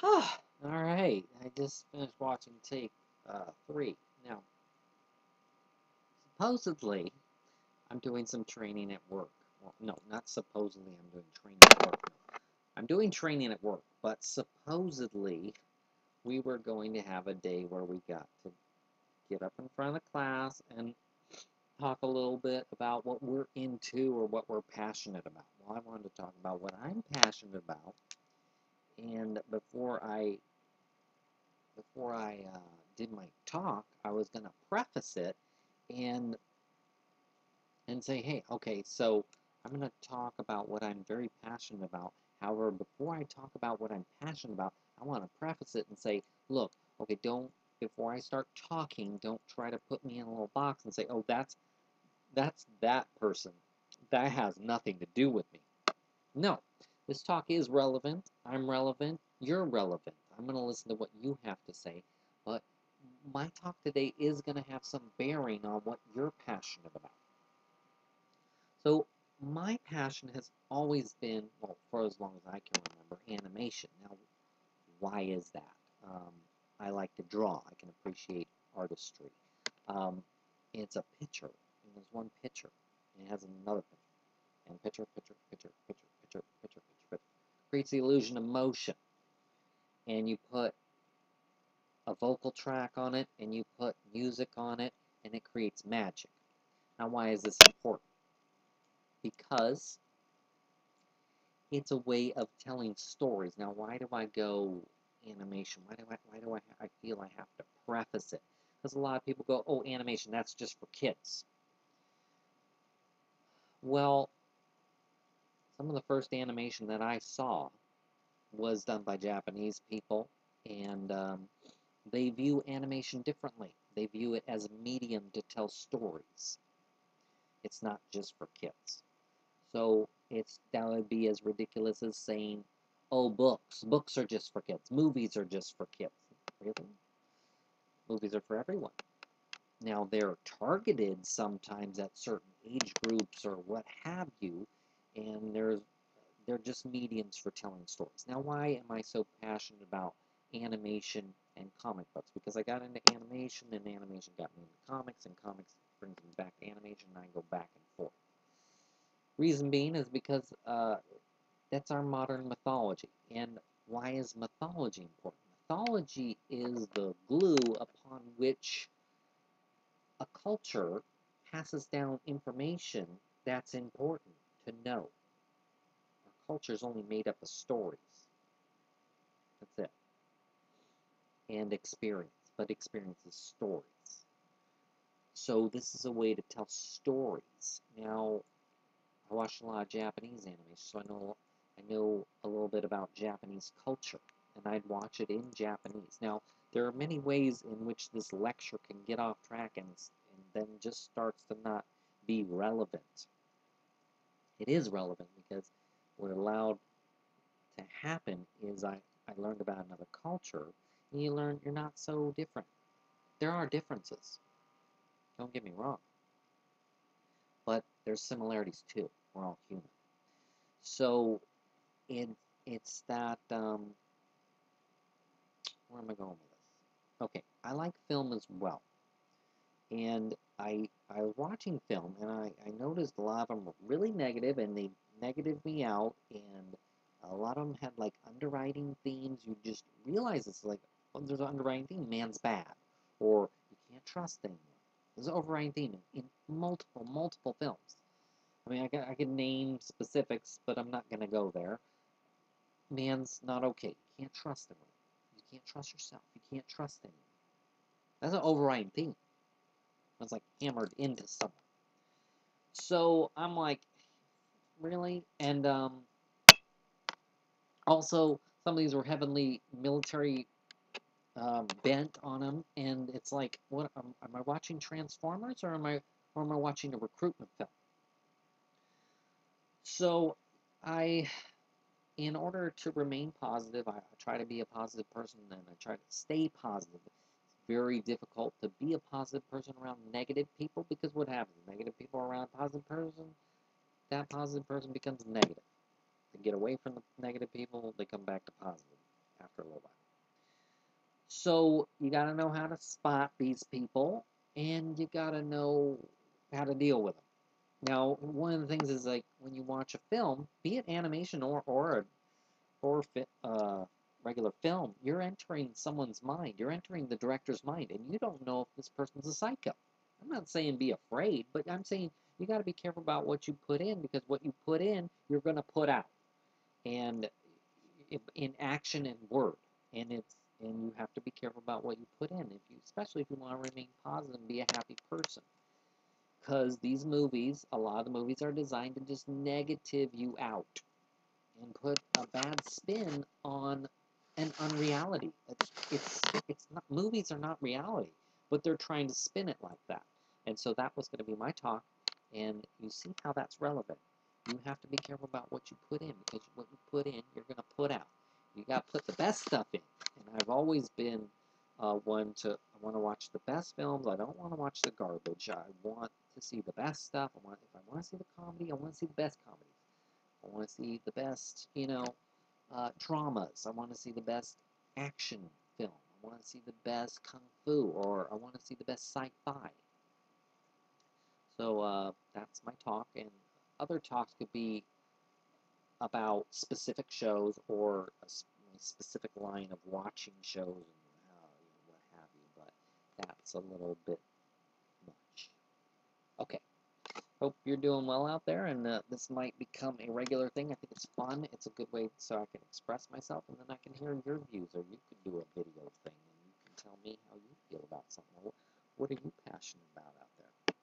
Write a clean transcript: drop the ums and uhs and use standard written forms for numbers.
Alright, I just finished watching take 3. Now, supposedly, I'm doing some training at work. Well, no, not supposedly I'm doing training at work. No. I'm doing training at work, but supposedly we were going to have a day where we got to get up in front of the class and talk a little bit about what we're into or what we're passionate about. Well, I wanted to talk about what I'm passionate about, and before I did my talk, I was going to preface it and say, hey, okay, so I'm going to talk about what I'm very passionate about. However, before I talk about what I'm passionate about, I want to preface it and say, look, okay, before I start talking, don't try to put me in a little box and say, oh, that's that person. That has nothing to do with me. No, this talk is relevant. I'm relevant. You're relevant. I'm going to listen to what you have to say. But my talk today is going to have some bearing on what you're passionate about. So, my passion has always been, well, for as long as I can remember, animation. Now, why is that? I like to draw. I can appreciate artistry. Um, it's a picture. And there's one picture. And it has another picture. And picture, picture, picture, picture, picture, picture, picture, picture. Creates the illusion of motion. And you put a vocal track on it, and you put music on it, and it creates magic. Now, why is this important? Because it's a way of telling stories. Now, why do I go animation? Why do I feel I have to preface it? Because a lot of people go, oh, animation, that's just for kids. Well, some of the first animation that I saw was done by Japanese people, and they view animation differently. They view it as a medium to tell stories. It's not just for kids. So that would be as ridiculous as saying, "Oh, books are just for kids. Movies are just for kids." Really? Movies are for everyone. Now they're targeted sometimes at certain age groups or what have you, and they're just mediums for telling stories. Now, why am I so passionate about animation and comic books? Because I got into animation, and animation got me into comics, and comics brings me back to animation, and I go back and forth. Reason being is because that's our modern mythology. And why is mythology important? Mythology is the glue upon which a culture passes down information that's important to know. Our culture is only made up of stories. That's it. And experience. But experience is stories. So this is a way to tell stories. Now, I watched a lot of Japanese animation, so I know a little bit about Japanese culture, and I'd watch it in Japanese. Now, there are many ways in which this lecture can get off track and then just starts to not be relevant. It is relevant because what allowed to happen is I learned about another culture, and you learn you're not so different. There are differences, don't get me wrong, but there's similarities too. We're all human. So it, it's that where am I going with this? Okay, I like film as well, and I was watching film, and I noticed a lot of them were really negative, and they negative me out, and a lot of them had like underwriting themes. You just realize it's like, well, there's an underwriting theme, man's bad, or you can't trust anyone. There's an overriding theme in multiple films. I mean, I can name specifics, but I'm not gonna go there. Man's not okay. You can't trust anyone. You can't trust yourself. You can't trust anyone. That's an overriding theme. It's like hammered into someone. So I'm like, really? And also, some of these were heavily military bent on them, and it's like, what am I watching Transformers, or am I watching a recruitment film? So I, in order to remain positive, I try to be a positive person, and I try to stay positive. It's very difficult to be a positive person around negative people, because what happens? Negative people around a positive person, that positive person becomes negative. They get away from the negative people, they come back to positive after a little while. So you got to know how to spot these people, and you got to know how to deal with them. Now, one of the things is like when you watch a film, be it animation or regular film, you're entering someone's mind. You're entering the director's mind, and you don't know if this person's a psycho. I'm not saying be afraid, but I'm saying you got to be careful about what you put in, because what you put in, you're going to put out, and in action and word, and you have to be careful about what you put in, especially if you want to remain positive and be a happy person. Because these movies, a lot of the movies are designed to just negative you out and put a bad spin on an unreality. It's not, movies are not reality, but they're trying to spin it like that. And so that was going to be my talk, and you see how that's relevant. You have to be careful about what you put in, because what you put in, you're going to put out. You got to put the best stuff in. And I've always been I want to watch the best films. I don't want to watch the garbage. I want to see the best stuff. If I want to see the comedy, I want to see the best comedies. I want to see the best, dramas. I want to see the best action film. I want to see the best kung fu, or I want to see the best sci-fi. So that's my talk, and other talks could be about specific shows or a specific line of watching shows and what have you. But that's a little bit much. Okay. Hope you're doing well out there, and this might become a regular thing. I think it's fun. It's a good way so I can express myself, and then I can hear your views, or you can do a video thing, and you can tell me how you feel about something. What are you passionate about out